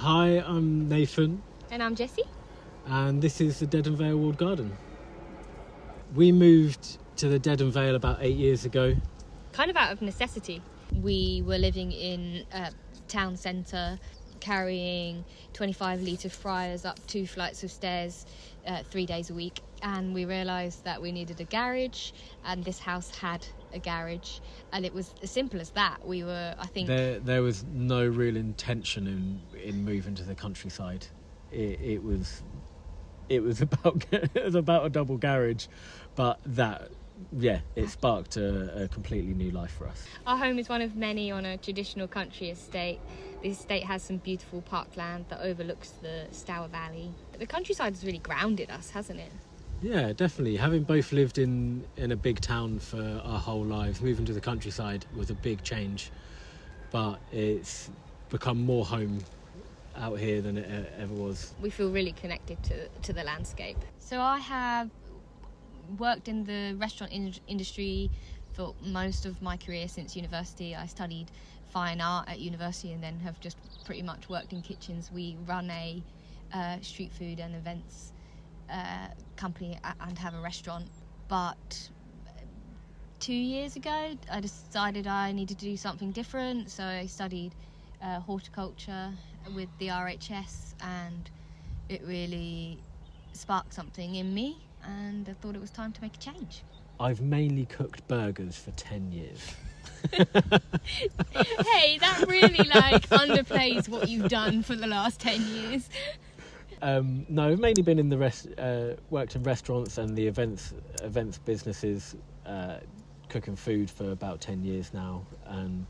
Hi, I'm Nathan. And I'm Jessie. And this is the Dedham Vale Walled Garden. We moved to the Dedham Vale about 8 years ago. Kind of out of necessity. We were living in a town centre, carrying 25-litre fryers up 2 flights of stairs 3 days a week. And we realised that we needed a garage, and this house had a garage. And it was as simple as that. We were, I think... There was no real intention in moving to the countryside. It was about a double garage, but it sparked a completely new life for us. Our home is one of many on a traditional country estate. The estate has some beautiful parkland that overlooks the Stour Valley. The countryside has really grounded us, hasn't it? Yeah, definitely. Having both lived in a big town for our whole lives, moving to the countryside was a big change, but it's become more home out here than it ever was. We feel really connected to the landscape. So I have worked in the restaurant industry for most of my career since university. I studied fine art at university and then have just pretty much worked in kitchens. We run a street food and events company and have a restaurant. But 2 years ago I decided I needed to do something different, so I studied horticulture with the RHS, and it really sparked something in me, and I thought it was time to make a change. I've mainly cooked burgers for 10 years. Hey, that really underplays what you've done for the last 10 years. No, I've mainly been in worked in restaurants and the events businesses, cooking food for about 10 years now, and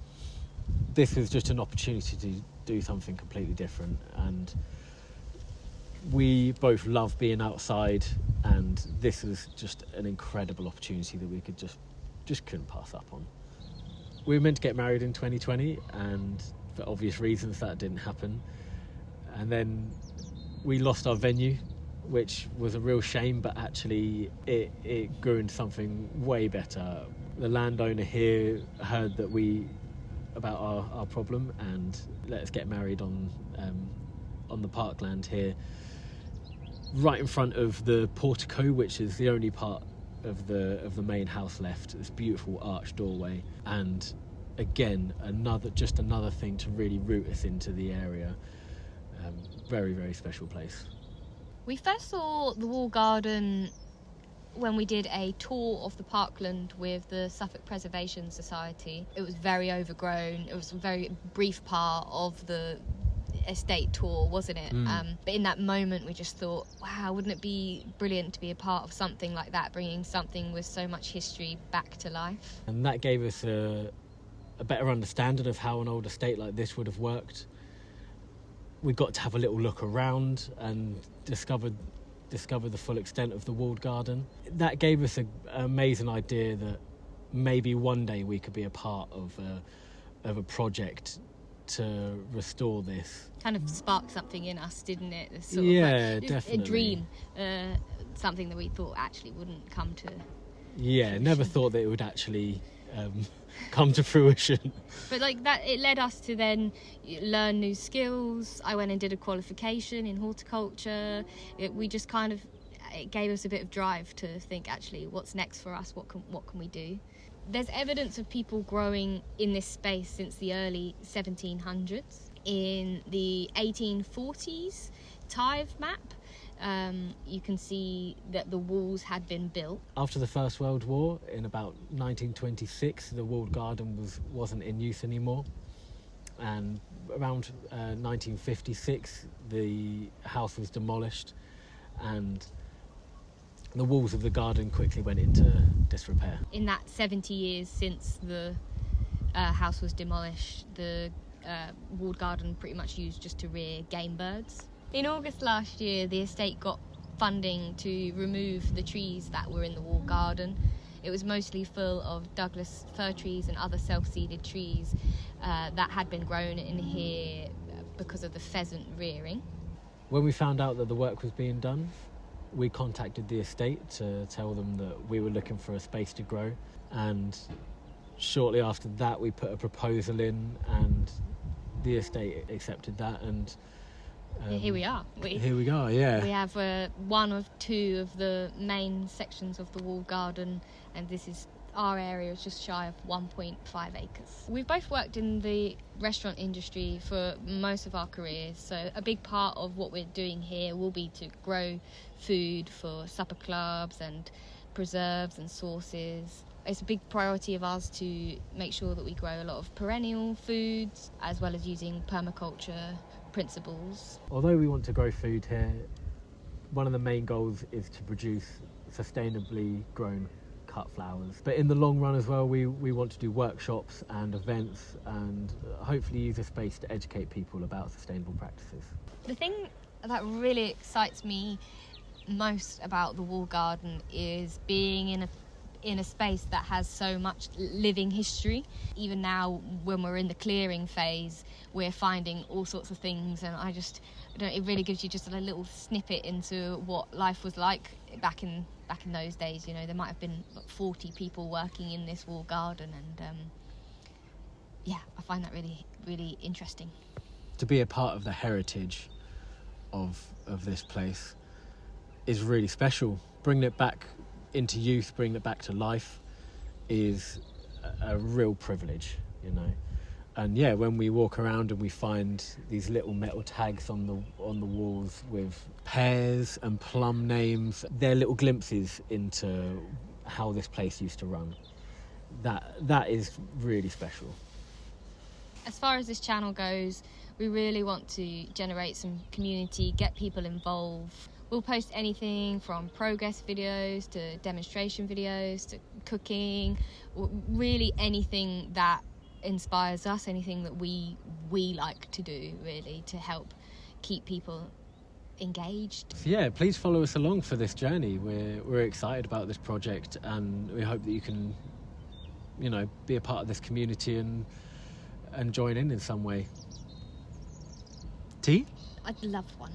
this was just an opportunity to do something completely different. And we both love being outside, and this was just an incredible opportunity that we could just couldn't pass up on. We were meant to get married in 2020, and for obvious reasons that didn't happen. And then we lost our venue, which was a real shame, but actually it grew into something way better. The landowner here heard about our problem and let us get married on the parkland here, right in front of the portico, which is the only part of the main house left. This beautiful arched doorway, and again another thing to really root us into the area. Very, very special place. We first saw the Walled Garden when we did a tour of the parkland with the Suffolk Preservation Society. It was very overgrown. It was a very brief part of the estate tour, wasn't it? But in that moment we just thought, wow, wouldn't it be brilliant to be a part of something like that, bringing something with so much history back to life. And that gave us a better understanding of how an old estate like this would have worked. We got to have a little look around and discover the full extent of the walled garden. That gave us an amazing idea that maybe one day we could be a part of a project to restore this. Kind of sparked something in us, didn't it? Definitely. A dream, something that we thought actually wouldn't come to fruition. Never thought that it would actually come to fruition. But it led us to then learn new skills. I went and did a qualification in horticulture. It gave us a bit of drive to think, actually, what's next for us? What can we do? There's evidence of people growing in this space since the early 1700s. In the 1840s tithe map, you can see that the walls had been built. After the First World War, in about 1926, the walled garden wasn't in use anymore, and around 1956 the house was demolished, and the walls of the garden quickly went into disrepair. In that 70 years since the house was demolished, the walled garden pretty much used just to rear game birds. In August last year, the estate got funding to remove the trees that were in the walled garden. It was mostly full of Douglas fir trees and other self-seeded trees that had been grown in here because of the pheasant rearing. When we found out that the work was being done, we contacted the estate to tell them that we were looking for a space to grow, and shortly after that we put a proposal in and the estate accepted that, and Here we are. Here we go, yeah. We have one of two of the main sections of the walled garden, and this is our area is just shy of 1.5 acres. We've both worked in the restaurant industry for most of our careers, so a big part of what we're doing here will be to grow food for supper clubs and preserves and sauces. It's a big priority of ours to make sure that we grow a lot of perennial foods, as well as using permaculture principles. Although we want to grow food here, one of the main goals is to produce sustainably grown cut flowers. But in the long run as well, we want to do workshops and events and hopefully use a space to educate people about sustainable practices. The thing that really excites me most about the walled garden is being in a space that has so much living history. Even now, when we're in the clearing phase, we're finding all sorts of things, and it really gives you just a little snippet into what life was like back in those days. You know, there might have been 40 people working in this walled garden, and I find that really, really interesting. To be a part of the heritage of this place is really special. Bringing it back into youth, bringing it back to life is a real privilege, you know. And yeah, when we walk around and we find these little metal tags on the walls with pears and plum names, they're little glimpses into how this place used to run. That is really special. As far as this channel goes, we really want to generate some community, get people involved. We'll post anything from progress videos to demonstration videos to cooking, really anything that inspires us, anything that we like to do, really, to help keep people engaged. So yeah, please follow us along for this journey. We're excited about this project, and we hope that you can, you know, be a part of this community and join in some way. Tea? I'd love one.